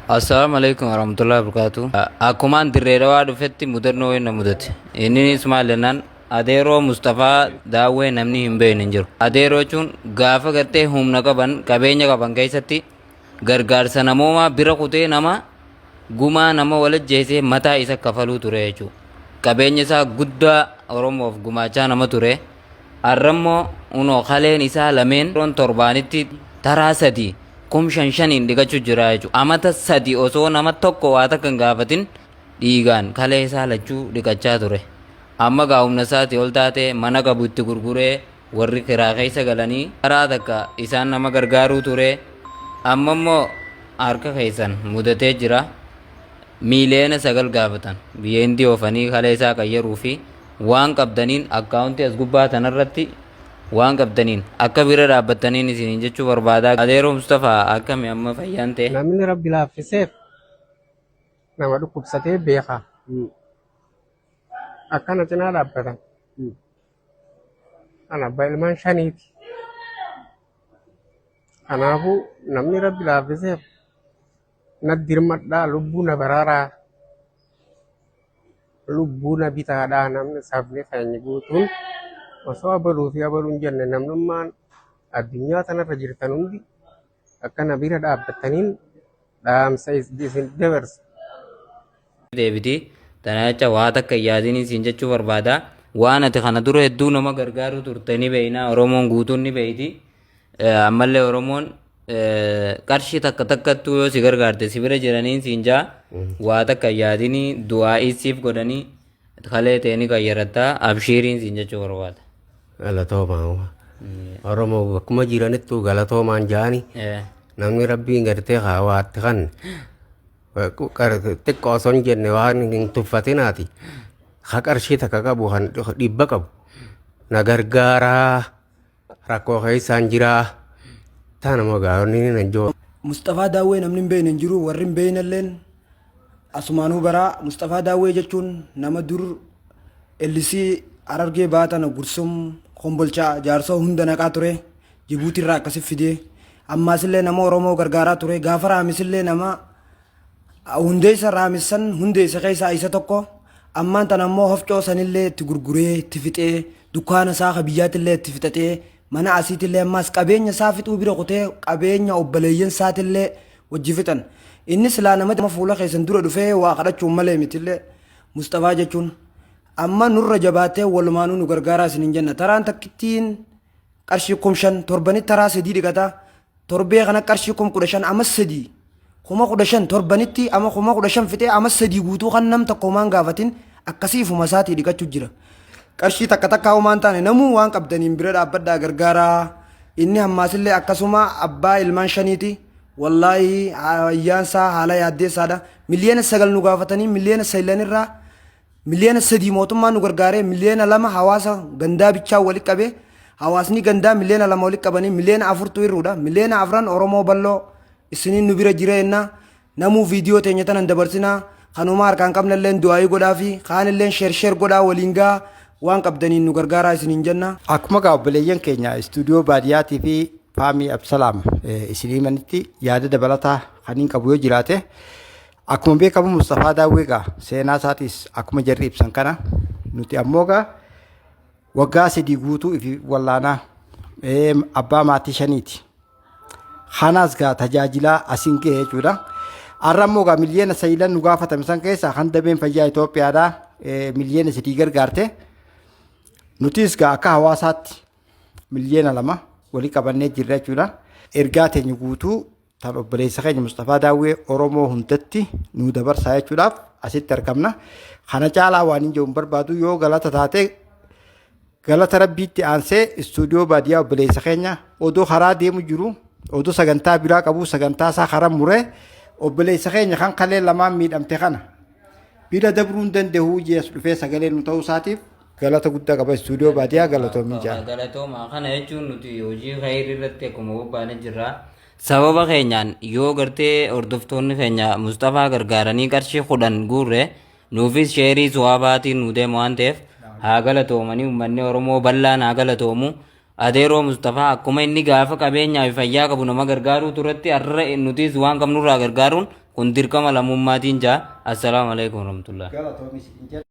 Assalamualaikum warahmatullahi wabarakatuh. Akumaan dirreedawaa dhufetti mudannoo inni mudate. Inninis maal jennaan adeeroo Mustafaa Daawwee namni hin beekne hin jiru. Adeeroo jechuun gaafa gartee humna qaban qabeenya qaban keessatti gargaarsa namoomaa bira kutee nama gumaa nama walajjeesee mataa isa kafaluu ture jechuudha. Qabeenya isaa guddaa Oromoof gumaachaa nama ture. Har'ammoo unoo kaleen isaa lameen torbaanitti taraa sadii shan dhigachuu jira jechuudha. Amata sadi osoo nama tokko waa takka hin gaafatin dhiigaan kalee isaa lachuu dhiqachaa ture. Amma gaa humna isaati ol taate mana qabu itti gurguree warri kiraa keessa galanii karaa takka isaan nama gargaaruu ture. Amma immoo harka keessan mudatee jira. Miiliyoona 9 gaafatan biyyeentii oofanii kalee isaa qayyaruu fi waan qabdaniin akkaawuntii as gubbaa tanarratti waan qabdaniin akka bira dhaabbattaniin isiniin jechuu barbaadaa. Adeeroo Mustafaa akkami amma fayyaan ta'e? Namni rabbi laaffiseef nama dhukkubsatee beeka. Akkana cinaa dhaabbatan. Ana abbaa ilmaan shaniiti. Kanaafuu namni rabbi laaffiseef na dirmadhaa lubbuu na baraaraa. Lubbuu na bitaadhaa namni sabni fayyanii guutuun osoo abaluu fi abaluun jenne namnummaan addunyaa tanarra jirtan hundi akkana bira dhaabbataniin dhaamsa isin dabarsa. Deebitii tana jecha waa takka yaadin isin jechuu barbaada. Waan ati kana dura hedduu nama gargaaru turte ni beeyna. Oromoon guutuun ni beeyti. Ammallee Oromoon qarshii takka takkattuu yoo si gargaarte si bira jiraniin siin jaa waa takka yaadini du'aa isiif godhanii kalee ta'anii qayyarataa abshiiriin siin jechuu barbaada. Galatoomaa Oromoo bakkuma jiranittuu galatoomaan jaani namni rabbiin gartee haawaatti kan xiqqoo osoo hin jenne waan hin tuffatinaati ha qarshii takka qabu kan dhibba qabu na gargaaraa rakkoo keessaan jiraa taana magaaloonni nan joo. Mustafaa Daawwee namni hin beekne hin jiru warri hin beeknelleen asumaanuu baraa. Mustafaa Daawwee jechuun nama dur ellisii Harargee baatana gursum kombolchaa jaarsoo hunda naqaa ture Jibuutii irraa akkasif fidee ammaasillee nama Oromoo gargaaraa ture. Gaafa raamisillee nama hundeessa raamisan hundeessa keessaa isa tokko. Ammaan tan ammoo hofcoo sanillee itti gurguree itti fixee dukkaana isaa biyyaattillee itti fixatee mana asiitillee ammaas qabeenya isaa fixuu bira kutee qabeenya obboleeyyan isaatillee wajji fixan. Inni silaa nama fuula keessan dura dhufee waa kadhachuun malee mitillee Mustafaa jechuun amma nurra jabaatee walumaanuu nu gargaaraa isinin jenna. Taraan takkittiin qarshii 5,000 torbanitti taraa 3 dhiqata. Torbee kana qarshii 15,000 amma 3 15,000 torbanitti amma 15,000 fixee amma 3 guutuu kan nam tokko maan gaafatin akkasiifuma isaatii dhiqachuu jira. Qarshii takka takka homaan taane namuu waan qabdaniin bira dhaabbadhaa gargaaraa. Inni hammaasillee akkasuma abbaa ilmaan shaniiti. Wallaahi ayyaansaa haala yaaddeessaadha. Miliyoona 9 nu gaafatanii miliyoona 9 irraa miliyoona 3 mootummaan nu gargaaree miliyoona 2 hawaasa gandaa bichaa walitti qabee hawaasni gandaa miliyoona 2 walitti qabanii miliyoona 4 irruudha. Miliyoona 4 Oromoo bal'oo isiniin nu bira jireenya namuu viidiyoo teenya tanan dabarsinaa kanuma harkaan qabnalleen du'aayii godhaa fi kaanilleen sheer godhaa waliin gaa waan qabdaniin nu gargaaraa isiniin jenna. Akkuma gaa obboleeyyan keenya istuudiyoo baadiyaatii fi faamii Absalaam isinii manitti yaada dabalataa kaniin qabu yoo jiraate akkuma beekamu Mustafaa Daawwee gaa seenaa isaatis akkuma jarri ibsan kana nuti ammoo gaa waggaa 3 guutuu ifi wallaanaa abbaa maatii 5ti. Kanaas gaa tajaajilaa asiin ga'e jechuudha. Har'a ammoo gaa miliyoona 9 nu gaafatame san keessaa kan dameen fayyaa Itoophiyaadhaa miliyoona 3 gargaarte. Nutis gaa akka hawaasaatti miliyoona 2 walii qabannee jirra jechuudha. Ergaa teenya guutuu tan obboleessa keenya Mustafaa Daawwee Oromoo hundatti nu dabarsaa jechuudhaaf asitti argamna. Kana caalaa waan hin jiru barbaadu yoo galata taate galata rabbiitti aansee istuudiyoo baadiyyaa obboleessa keenya odoo karaa deemu jiru odoo sagantaa biraa qabu sagantaa isaa karaa muree obboleessa keenya kan kalee lamaan miidhamte kana bira dabruun danda'u jees dhufee sagalee nu ta'uu isaatiif galata guddaa qaba istuudiyoo baadiyyaa galatoomin jaa. Galatooma kana jechuun nuti hojii khayrii irratti akkuma bobbaanee jirra. Sababa keenyaan yoo gartee hordoftoonni keenya Mustafaa gargaaranii qarshii 10 guurre nuufis sheerii suwaabaatiin nu deemu waan ta'eef haa galatoomanii uummanni Oromoo bal'aan haa galatoomu. Adeeroo Mustafaa akkuma inni gaafa qabeenyaa fi fayyaa qabu nama gargaaruu turetti har'a nutis waan qabnurraa gargaaruun kun dirqama lamummaatiin jaa. Assalaamu alaikum warahmatullahi. Galatoomis.